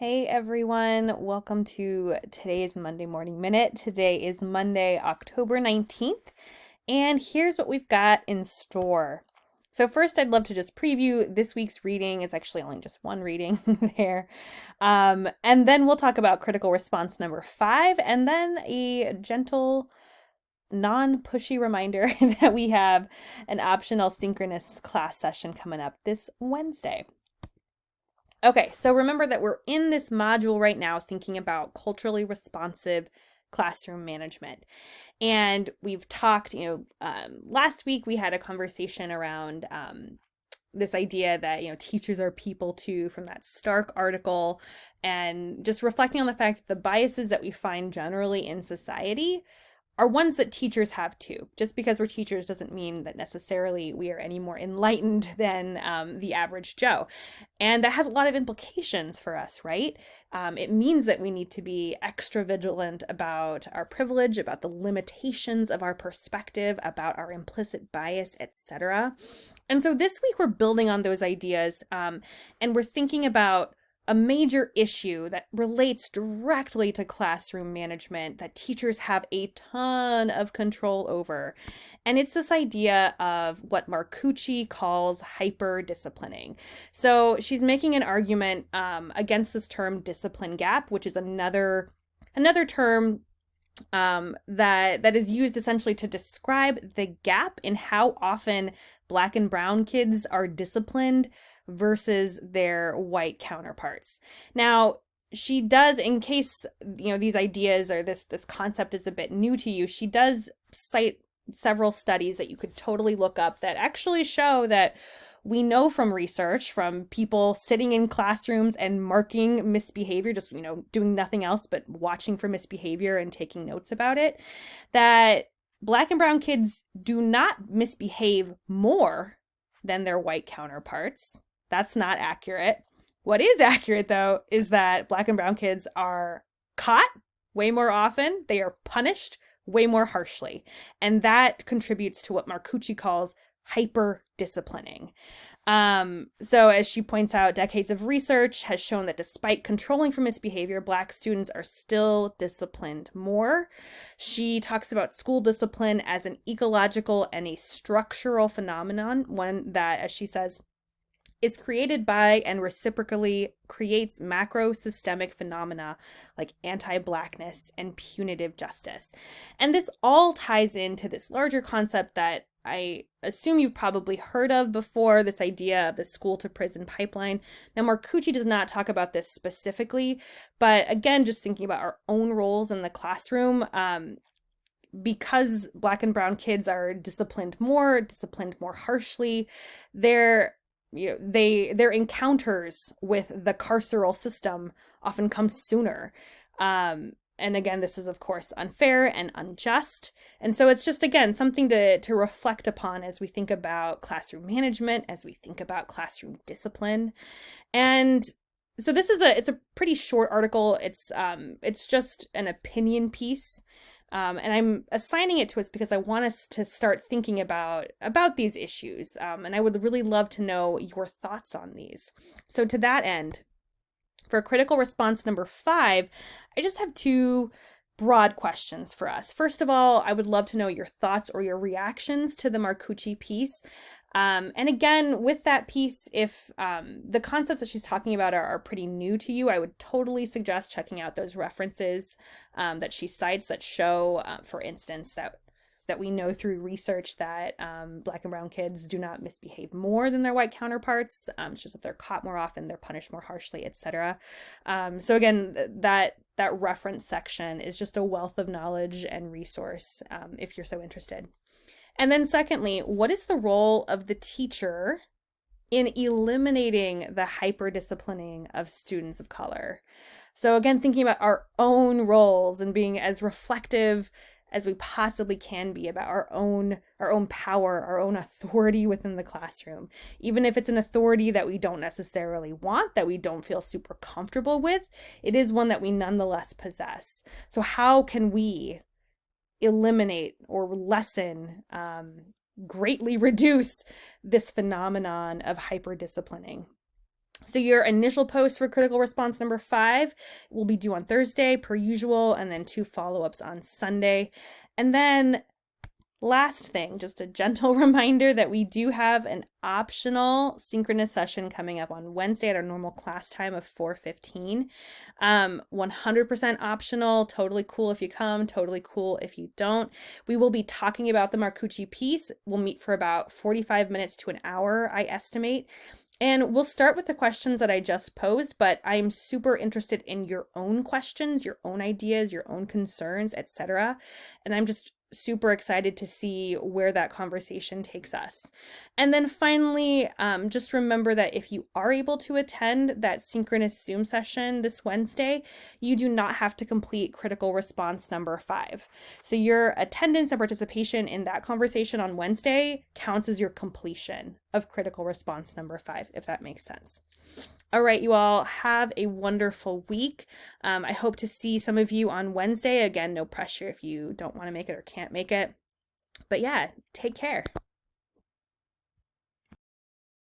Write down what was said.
Hey everyone, welcome to today's Monday Morning Minute. Today is Monday, October 19th, and here's what we've got in store. So, first, I'd love to just preview this week's reading. It's actually only just one reading there. And then we'll talk about critical response number 5, and then a gentle, non pushy reminder that we have an optional synchronous class session coming up this Wednesday. Okay, so remember that we're in this module right now thinking about culturally responsive classroom management. And we've talked, last week we had a conversation around this idea that, teachers are people too, from that Stark article, and just reflecting on the fact that the biases that we find generally in society are ones that teachers have too. Just because we're teachers doesn't mean that necessarily we are any more enlightened than the average Joe. And that has a lot of implications for us, right? It means that we need to be extra vigilant about our privilege, about the limitations of our perspective, about our implicit bias, etc. And so this week we're building on those ideas, and we're thinking about a major issue that relates directly to classroom management that teachers have a ton of control over. And it's this idea of what Marcucci calls hyper-disciplining. So she's making an argument against this term discipline gap, which is another term that is used essentially to describe the gap in how often Black and brown kids are disciplined versus their white counterparts. Now, she does, in case these ideas or this concept is a bit new to you, she does cite several studies that you could totally look up that actually show that we know from research, from people sitting in classrooms and marking misbehavior, just doing nothing else but watching for misbehavior and taking notes about it, that Black and brown kids do not misbehave more than their white counterparts. That's not accurate. What is accurate, though, is that Black and brown kids are caught way more often. They are punished way more harshly. And that contributes to what Marcucci calls hyper disciplining. So as she points out, decades of research has shown that despite controlling for misbehavior, Black students are still disciplined more. She talks about school discipline as an ecological and a structural phenomenon, one that, as she says, is created by and reciprocally creates macro systemic phenomena like anti-Blackness and punitive justice. And this all ties into this larger concept that I assume you've probably heard of before, this idea of the school to prison pipeline. Now, Marcucci does not talk about this specifically, but again, just thinking about our own roles in the classroom, because Black and brown kids are disciplined more harshly, their encounters with the carceral system often come sooner. And again, this is, of course, unfair and unjust. And so it's just, again, something to reflect upon as we think about classroom management, as we think about classroom discipline. And so it's a pretty short article. It's just an opinion piece. And I'm assigning it to us because I want us to start thinking about these issues. And I would really love to know your thoughts on these. So to that end, for critical response number 5, I just have 2 broad questions for us. First of all, I would love to know your thoughts or your reactions to the Marcucci piece. And again, with that piece, if the concepts that she's talking about are pretty new to you, I would totally suggest checking out those references that she cites that show, for instance, that we know through research that Black and brown kids do not misbehave more than their white counterparts. It's just that they're caught more often, they're punished more harshly, etc. So again, that reference section is just a wealth of knowledge and resource if you're so interested. And then secondly, what is the role of the teacher in eliminating the hyper-disciplining of students of color? So again, thinking about our own roles and being as reflective as we possibly can be about our own power, our own authority within the classroom. Even if it's an authority that we don't necessarily want, that we don't feel super comfortable with, it is one that we nonetheless possess. So how can we eliminate or lessen, greatly reduce this phenomenon of hyper-disciplining? So your initial post for critical response number 5 will be due on Thursday per usual, and then 2 follow-ups on Sunday. And then last thing, just a gentle reminder that we do have an optional synchronous session coming up on Wednesday at our normal class time of 4:15. 100% optional, totally cool if you come, totally cool if you don't. We will be talking about the Marcucci piece. We'll meet for about 45 minutes to an hour, I estimate. And we'll start with the questions that I just posed, but I'm super interested in your own questions, your own ideas, your own concerns, etc. And I'm just super excited to see where that conversation takes us. And then finally, just remember that if you are able to attend that synchronous Zoom session this Wednesday, you do not have to complete critical response number 5. So your attendance and participation in that conversation on Wednesday counts as your completion of critical response number 5, if that makes sense. All right, you all have a wonderful week. I hope to see some of you on Wednesday. Again, no pressure if you don't want to make it or can't make it. But yeah, take care.